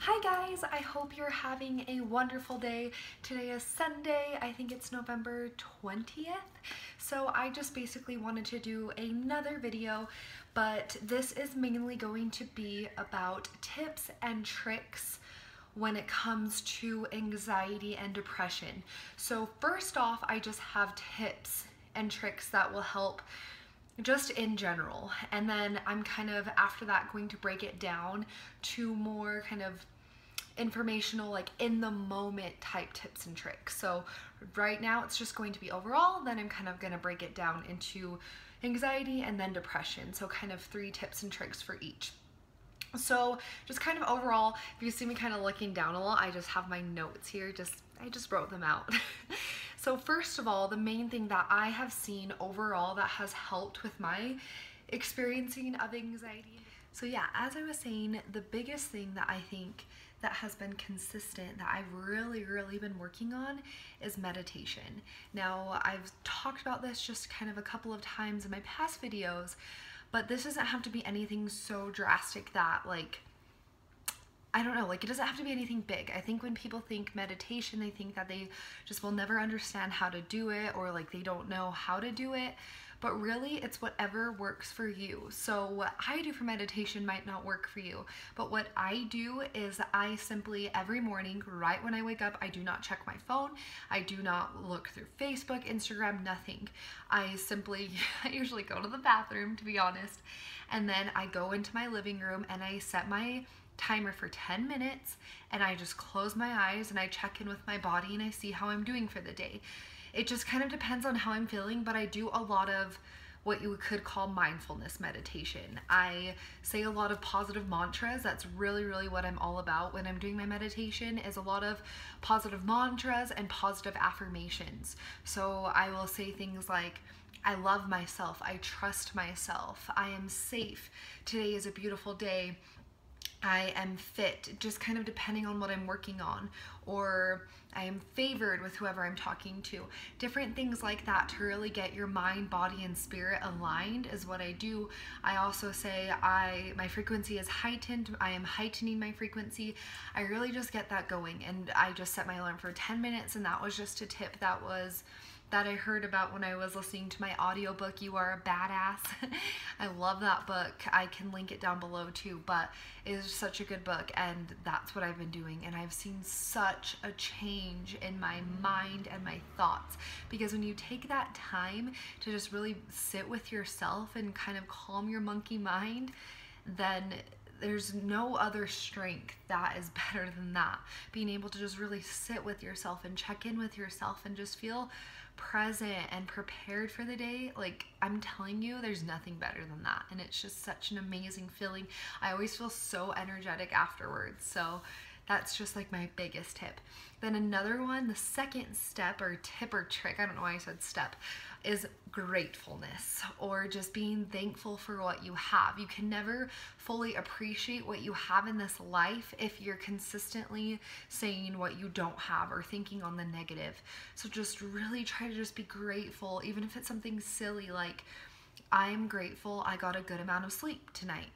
Hi guys, I hope you're having a wonderful day. Today is Sunday, I think it's November 20th. So I just basically wanted to do another video, but this is mainly going to be about tips and tricks when it comes to anxiety and depression. So first off, I just have tips and tricks that will help just in general, and then I'm kind of after that going to break it down to more kind of informational, like in the moment type tips and tricks. So right now it's just going to be overall, then I'm kind of going to break it down into anxiety and then depression, so kind of 3 tips and tricks for each. So just kind of overall, if you see me kind of looking down a lot, I just have my notes here, I just wrote them out. So first of all, the main thing that I have seen overall that has helped with my experiencing of anxiety. So yeah, as I was saying, the biggest thing that I think that has been consistent that I've really been working on is meditation. Now, I've talked about this just kind of a couple of times in my past videos, but this doesn't have to be anything so drastic that, like, I don't know, like, it doesn't have to be anything big. I think when people think meditation, they think that they just will never understand how to do it, or like they don't know how to do it, but really it's whatever works for you. So what I do for meditation might not work for you, but what I do is I simply every morning, right when I wake up, I do not check my phone. I do not look through Facebook, Instagram, nothing. I usually go to the bathroom, to be honest, and then I go into my living room and I set my timer for 10 minutes and I just close my eyes and I check in with my body and I see how I'm doing for the day. It just kind of depends on how I'm feeling, but I do a lot of what you could call mindfulness meditation. I say a lot of positive mantras. That's really what I'm all about when I'm doing my meditation, is a lot of positive mantras and positive affirmations. So I will say things like, I love myself, I trust myself, I am safe, today is a beautiful day, I am fit, just kind of depending on what I'm working on, or I am favored with whoever I'm talking to. Different things like that to really get your mind, body, and spirit aligned is what I do. I also say my frequency is heightened. I am heightening my frequency. I really just get that going, and I just set my alarm for 10 minutes, and that was just a tip that I heard about when I was listening to my audiobook, You Are a Badass. I love that book. I can link it down below too, but it is such a good book, and that's what I've been doing, and I've seen such a change in my mind and my thoughts, because when you take that time to just really sit with yourself and kind of calm your monkey mind, then there's no other strength that is better than that. Being able to just really sit with yourself and check in with yourself and just feel present and prepared for the day, like, I'm telling you, there's nothing better than that, and it's just such an amazing feeling. I always feel so energetic afterwards, so that's just like my biggest tip. Then another one, the second step or tip or trick, I don't know why I said step, is gratefulness, or just being thankful for what you have. You can never fully appreciate what you have in this life if you're consistently saying what you don't have or thinking on the negative. So just really try to just be grateful, even if it's something silly like, I'm grateful I got a good amount of sleep tonight.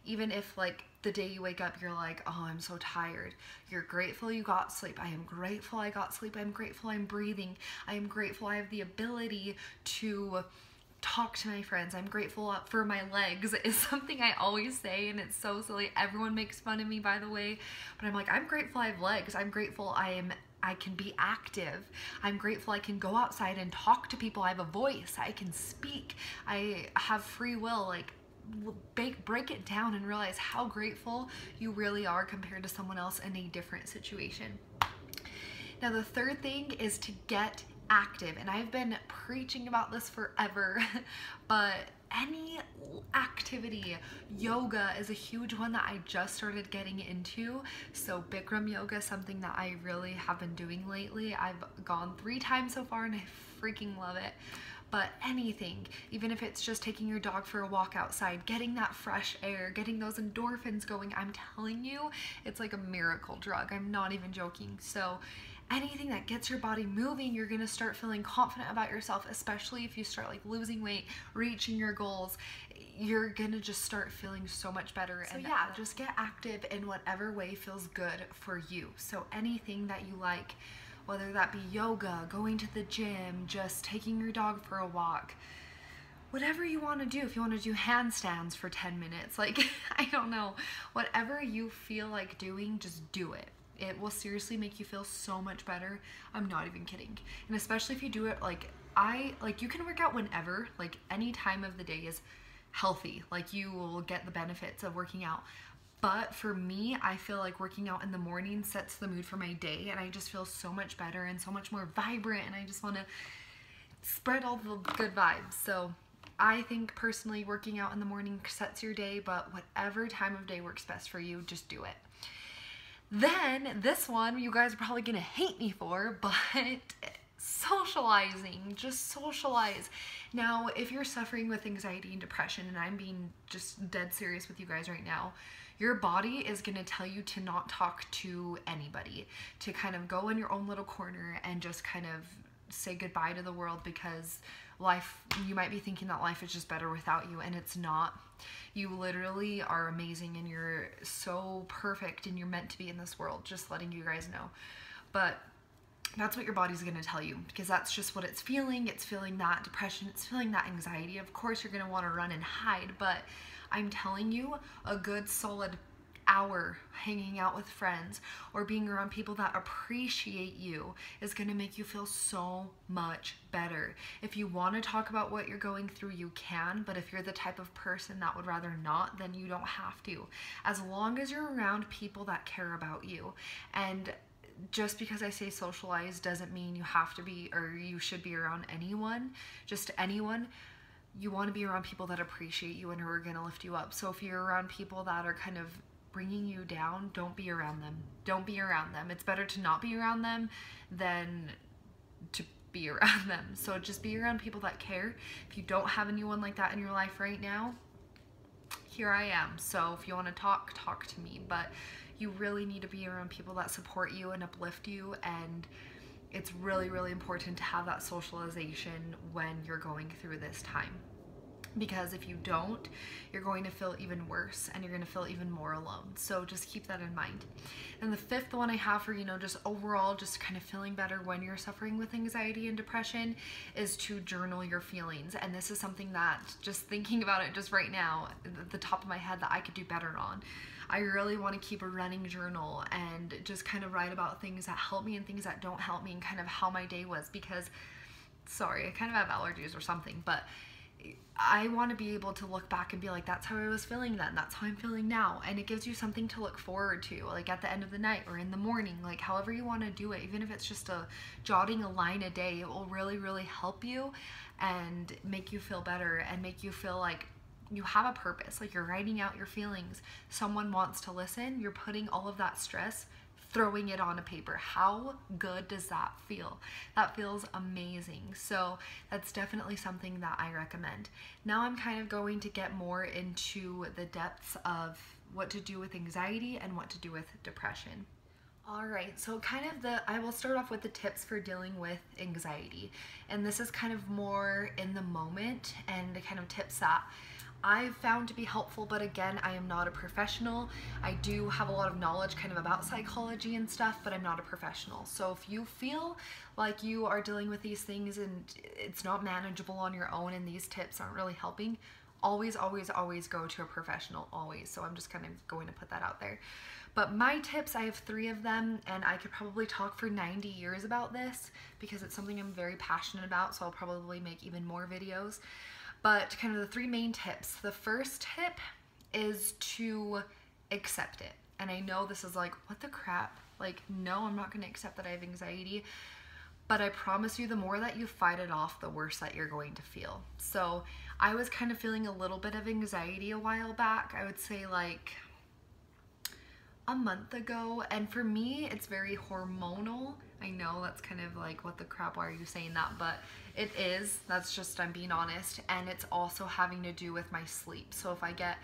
Even if, like, the day you wake up you're like, oh, I'm so tired, you're grateful you got sleep. I am grateful I got sleep. I'm grateful I'm breathing. I am grateful I have the ability to talk to my friends. I'm grateful for my legs, is something I always say, and it's so silly. Everyone makes fun of me, by the way, but I'm like, I'm grateful I have legs. I'm grateful I can be active. I'm grateful I can go outside and talk to people. I have a voice. I can speak. I have free will. Like, break it down and realize how grateful you really are compared to someone else in a different situation. Now, the third thing is to get active, and I've been preaching about this forever, but any activity, yoga is a huge one that I just started getting into. So Bikram yoga is something that I really have been doing lately. I've gone 3 times so far and I freaking love it. but anything, even if it's just taking your dog for a walk outside, getting that fresh air, getting those endorphins going, I'm telling you, it's like a miracle drug. I'm not even joking. So anything that gets your body moving, you're gonna start feeling confident about yourself, especially if you start like losing weight, reaching your goals. You're gonna just start feeling so much better. So yeah, just get active in whatever way feels good for you. So anything that you like, whether that be yoga, going to the gym, just taking your dog for a walk, whatever you want to do. If you want to do handstands for 10 minutes, like, I don't know, whatever you feel like doing, just do it. It will seriously make you feel so much better. I'm not even kidding. And especially if you do it like you can work out whenever, like any time of the day is healthy. Like you will get the benefits of working out. But for me, I feel like working out in the morning sets the mood for my day, and I just feel so much better and so much more vibrant, and I just want to spread all the good vibes. So I think personally working out in the morning sets your day, but whatever time of day works best for you, just do it. Then this one, you guys are probably gonna hate me for, but socializing, just socialize. Now, if you're suffering with anxiety and depression, and I'm being just dead serious with you guys right now, your body is gonna tell you to not talk to anybody, to kind of go in your own little corner and just kind of say goodbye to the world, because life, you might be thinking that life is just better without you, and it's not. You literally are amazing, and you're so perfect, and you're meant to be in this world, just letting you guys know. But that's what your body's gonna tell you, because that's just what it's feeling. It's feeling that depression, it's feeling that anxiety. Of course you're gonna wanna run and hide, but I'm telling you, a good solid hour hanging out with friends or being around people that appreciate you is going to make you feel so much better. If you want to talk about what you're going through, you can, but if you're the type of person that would rather not, then you don't have to. As long as you're around people that care about you. And just because I say socialize doesn't mean you have to be, or you should be around anyone, just anyone. You want to be around people that appreciate you and who are going to lift you up. So if you're around people that are kind of bringing you down, don't be around them. Don't be around them. It's better to not be around them than to be around them. So just be around people that care. If you don't have anyone like that in your life right now, here I am. So if you want to talk, talk to me. But you really need to be around people that support you and uplift you, and it's really, really important to have that socialization when you're going through this time. Because if you don't, you're going to feel even worse, and you're going to feel even more alone. So just keep that in mind. And the fifth one I have for, just overall, just kind of feeling better when you're suffering with anxiety and depression, is to journal your feelings. And this is something that, just thinking about it just right now, at the top of my head, that I could do better on. I really want to keep a running journal and just kind of write about things that help me and things that don't help me, and kind of how my day was, because, sorry, I kind of have allergies or something, but I want to be able to look back and be like, that's how I was feeling then, that's how I'm feeling now. And it gives you something to look forward to, like at the end of the night or in the morning, like however you want to do it. Even if it's just jotting a line a day, it will really, really help you and make you feel better and make you feel like you have a purpose. Like you're writing out your feelings, someone wants to listen, you're putting all of that stress, throwing it on a paper. How good does that feel? That feels amazing. So that's definitely something that I recommend. Now I'm kind of going to get more into the depths of what to do with anxiety and what to do with depression. Alright, so I will start off with the tips for dealing with anxiety. And this is kind of more in the moment, and the kind of tips that I've found to be helpful, but again, I am not a professional. I do have a lot of knowledge kind of about psychology and stuff, but I'm not a professional. So if you feel like you are dealing with these things and it's not manageable on your own and these tips aren't really helping, always, always, always go to a professional, always. So I'm just kind of going to put that out there. But my tips, I have 3 of them, and I could probably talk for 90 years about this because it's something I'm very passionate about, so I'll probably make even more videos. But kind of the 3 main tips. The first tip is to accept it. And I know this is like, what the crap? Like, no, I'm not going to accept that I have anxiety. But I promise you, the more that you fight it off, the worse that you're going to feel. So I was kind of feeling a little bit of anxiety a while back. I would say like a month ago, and for me it's very hormonal. I know that's kind of like, what the crap, why are you saying that? But it is, that's just, I'm being honest. And it's also having to do with my sleep. So if I get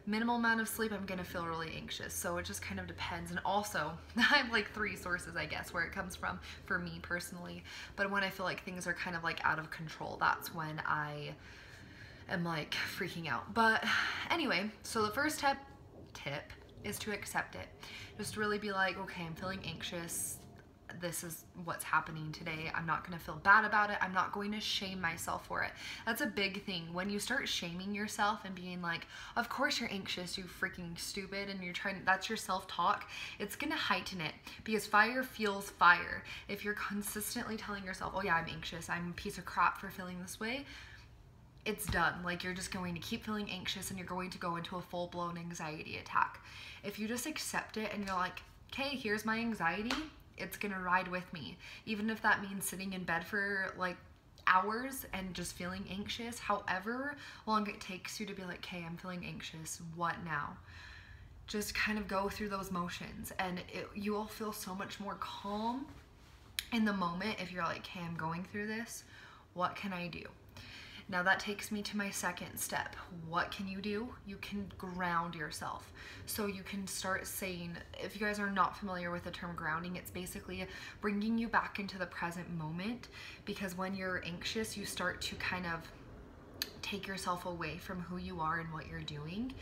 minimal amount of sleep, I'm gonna feel really anxious. So it just kind of depends. And also I have like 3 sources, I guess, where it comes from for me personally. But when I feel like things are kind of like out of control, that's when I am like freaking out. But anyway, so the first tip is to accept it. Just really be like, okay, I'm feeling anxious. This is what's happening today. I'm not going to feel bad about it. I'm not going to shame myself for it. That's a big thing. When you start shaming yourself and being like, of course you're anxious, you freaking stupid, and you're trying, that's your self-talk, it's going to heighten it, because fire fuels fire. If you're consistently telling yourself, oh yeah, I'm anxious, I'm a piece of crap for feeling this way, it's done. Like, you're just going to keep feeling anxious and you're going to go into a full-blown anxiety attack. If you just accept it and you're like, okay, here's my anxiety, it's gonna ride with me. Even if that means sitting in bed for like hours and just feeling anxious, however long it takes you to be like, okay, I'm feeling anxious, what now? Just kind of go through those motions, and you will feel so much more calm in the moment if you're like, hey, I'm going through this, what can I do? Now that takes me to my second step. What can you do? You can ground yourself. So you can start saying, if you guys are not familiar with the term grounding, it's basically bringing you back into the present moment, because when you're anxious, you start to kind of take yourself away from who you are and what you're doing,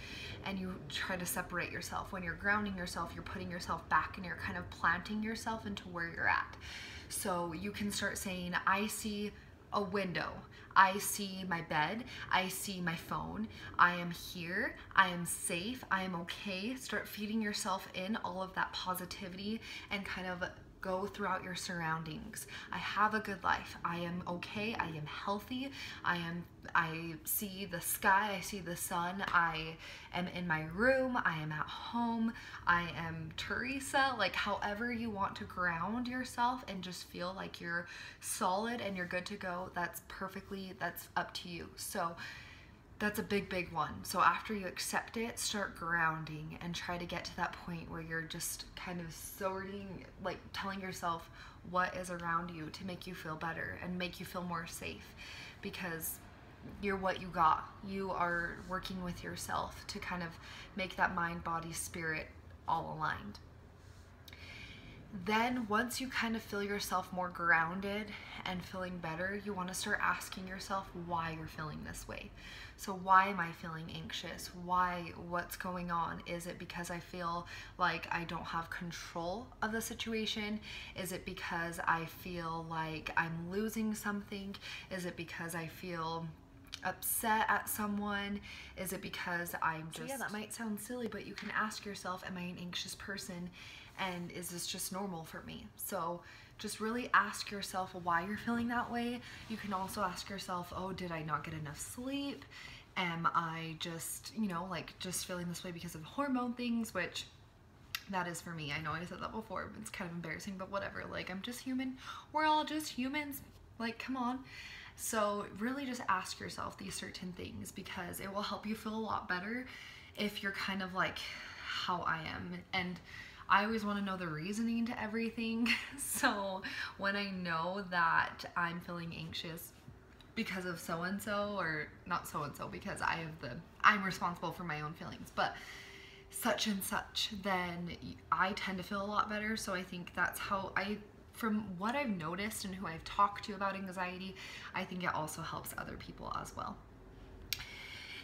and you try to separate yourself. When you're grounding yourself, you're putting yourself back and you're kind of planting yourself into where you're at. So you can start saying, I see a window, I see my bed, I see my phone, I am here, I am safe, I am okay. Start feeding yourself in all of that positivity and kind of go throughout your surroundings. I have a good life. I am okay. I am healthy. I see the sky. I see the sun. I am in my room. I am at home. I am Theresa. Like, however you want to ground yourself and just feel like you're solid and you're good to go, that's up to you. So that's a big one. So after you accept it, start grounding and try to get to that point where you're just kind of sorting, like telling yourself what is around you to make you feel better and make you feel more safe, because you're what you got. You are working with yourself to kind of make that mind, body, spirit all aligned. Then once you kind of feel yourself more grounded and feeling better, you want to start asking yourself why you're feeling this way. So why am I feeling anxious? What's going on? Is it because I feel like I don't have control of the situation? Is it because I feel like I'm losing something? Is it because I feel upset at someone? Is it because I'm just... So yeah, that might sound silly, but you can ask yourself, am I an anxious person? And is this just normal for me? So just really ask yourself why you're feeling that way. You can also ask yourself, oh, did I not get enough sleep? Am I just, like just feeling this way because of hormone things, which that is for me. I know I said that before, but it's kind of embarrassing, but whatever. Like, I'm just human. We're all just humans. Like, come on. So really just ask yourself these certain things, because it will help you feel a lot better if you're kind of like how I am. And I always want to know the reasoning to everything. So when I know that I'm feeling anxious because of so-and-so, or not so-and-so, because I'm responsible for my own feelings, but such and such, then I tend to feel a lot better. So I think that's how from what I've noticed and who I've talked to about anxiety, I think it also helps other people as well.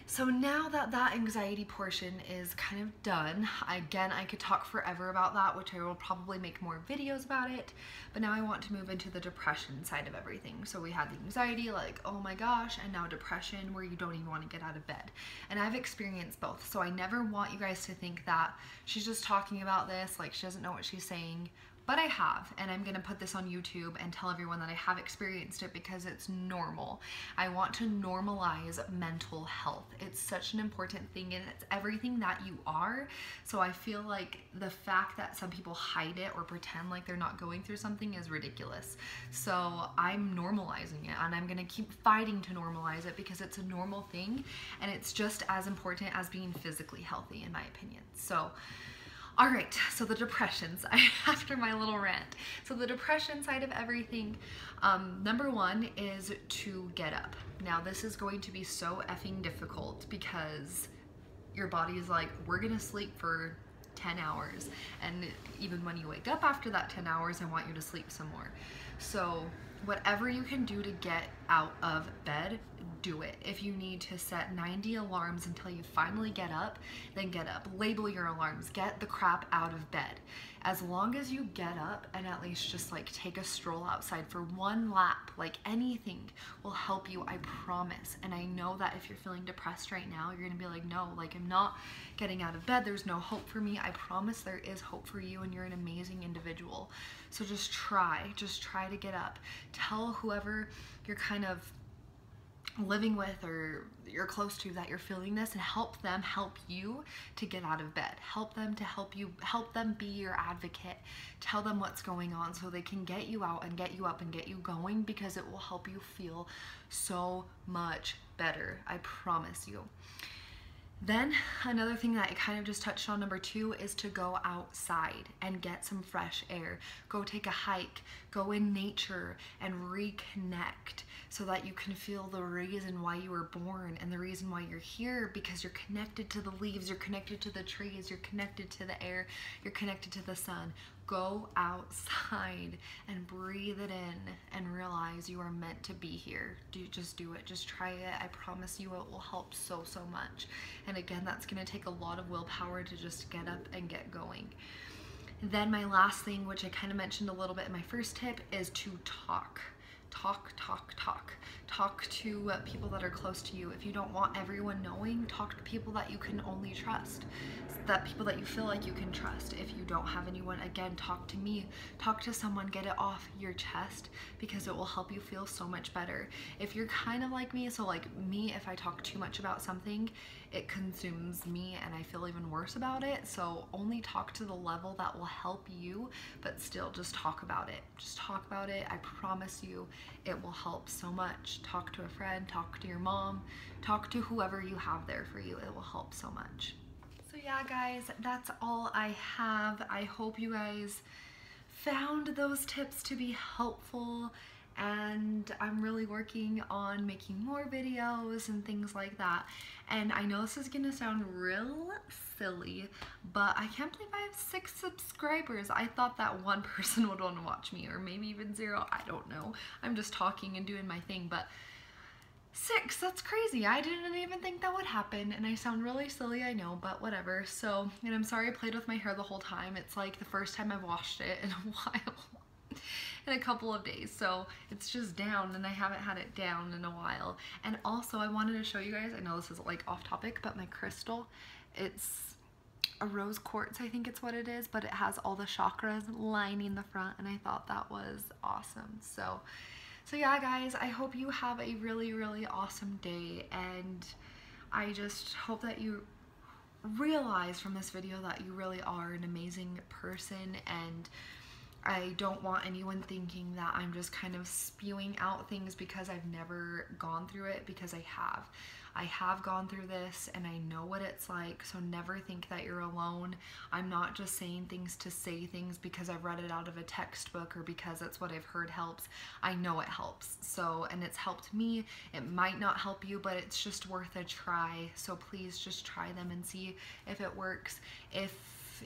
So now that anxiety portion is kind of done, again, I could talk forever about that, which I will probably make more videos about it, but now I want to move into the depression side of everything. So we had the anxiety, like, oh my gosh, and now depression, where you don't even want to get out of bed. And I've experienced both, so I never want you guys to think that she's just talking about this, like she doesn't know what she's saying. But I have, and I'm gonna put this on YouTube and tell everyone that I have experienced it, because it's normal. I want to normalize mental health. It's such an important thing, and it's everything that you are. So I feel like the fact that some people hide it or pretend like they're not going through something is ridiculous. So I'm normalizing it, and I'm gonna keep fighting to normalize it, because it's a normal thing, and it's just as important as being physically healthy, in my opinion. So All right, so the depressions, after my little rant. So the depression side of everything, number one is to get up. Now this is going to be so effing difficult because your body is like, we're gonna sleep for 10 hours. And even when you wake up after that 10 hours, I want you to sleep some more. So whatever you can do to get out of bed, do it. If you need to set 90 alarms until you finally get up, then get up. Label your alarms. Get the crap out of bed. As long as you get up and at least just like take a stroll outside for one lap, like anything will help you, I promise. And I know that if you're feeling depressed right now, you're gonna be like, no, like I'm not getting out of bed. There's no hope for me. I promise there is hope for you and you're an amazing individual. So just try to get up. Tell whoever you're kind of living with or you're close to that you're feeling this, and help them help you to get out of bed. Help them to help you, help them be your advocate. Tell them what's going on so they can get you out and get you up and get you going, because it will help you feel so much better. I promise you. Then another thing that I kind of just touched on, number two, is to go outside and get some fresh air. Go take a hike, go in nature and reconnect so that you can feel the reason why you were born and the reason why you're here, because you're connected to the leaves, you're connected to the trees, you're connected to the air, you're connected to the sun. Go outside and breathe it in and realize you are meant to be here. Just do it. Just try it. I promise you it will help so much. And again, that's going to take a lot of willpower to just get up and get going. Then my last thing, which I kind of mentioned a little bit in my first tip, is to talk. Talk to people that are close to you. If you don't want everyone knowing, talk to people that you can only trust, that people that you feel like you can trust. If you don't have anyone, again, talk to me, talk to someone, get it off your chest, because it will help you feel so much better. If you're kind of like me, so like me, if I talk too much about something, it consumes me and I feel even worse about it. So only talk to the level that will help you, but still just talk about it. Just talk about it. I promise you it will help so much. Talk to a friend, talk to your mom, talk to whoever you have there for you. It will help so much. So yeah, guys, that's all I have. I hope you guys found those tips to be helpful, and I'm really working on making more videos and things like that. And I know this is gonna sound real silly, but I can't believe I have 6 subscribers. I thought that one person would want to watch me, or maybe even 0, I don't know. I'm just talking and doing my thing, but 6, that's crazy. I didn't even think that would happen, and I sound really silly, I know, but whatever. So, and I'm sorry I played with my hair the whole time. It's like the first time I've washed it in a while. In a couple of days, so it's just down, and I haven't had it down in a while. And also I wanted to show you guys, I know this is like off topic, but my crystal, it's a rose quartz, I think it's what it is, but it has all the chakras lining the front, and I thought that was awesome. So yeah, guys, I hope you have a really awesome day, and I just hope that you realize from this video that you really are an amazing person. And I don't want anyone thinking that I'm just kind of spewing out things because I've never gone through it, because I have. I have gone through this and I know what it's like, so never think that you're alone. I'm not just saying things to say things because I've read it out of a textbook or because it's what I've heard helps. I know it helps, so, and it's helped me. It might not help you, but it's just worth a try. So please just try them and see if it works. If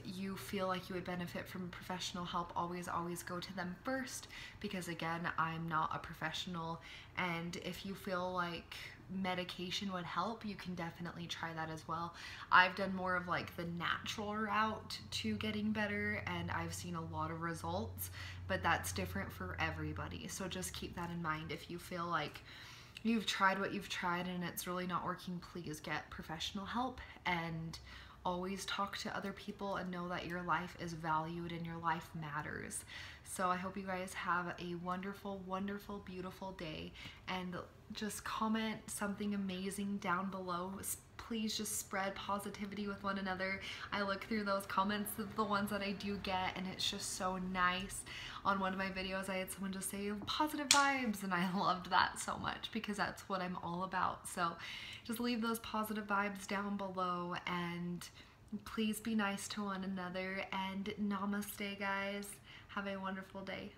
you feel like you would benefit from professional help, always go to them first, because again, I'm not a professional. And if you feel like medication would help, you can definitely try that as well. I've done more of like the natural route to getting better, and I've seen a lot of results, but that's different for everybody. So just keep that in mind. If you feel like you've tried what you've tried and it's really not working, please get professional help, and always talk to other people and know that your life is valued and your life matters. So I hope you guys have a wonderful, beautiful day, and just comment something amazing down below. Please just spread positivity with one another. I look through those comments, the ones that I do get, and it's just so nice. On one of my videos, I had someone just say positive vibes, and I loved that so much because that's what I'm all about. So just leave those positive vibes down below, and Please be nice to one another, and namaste, guys. Have a wonderful day.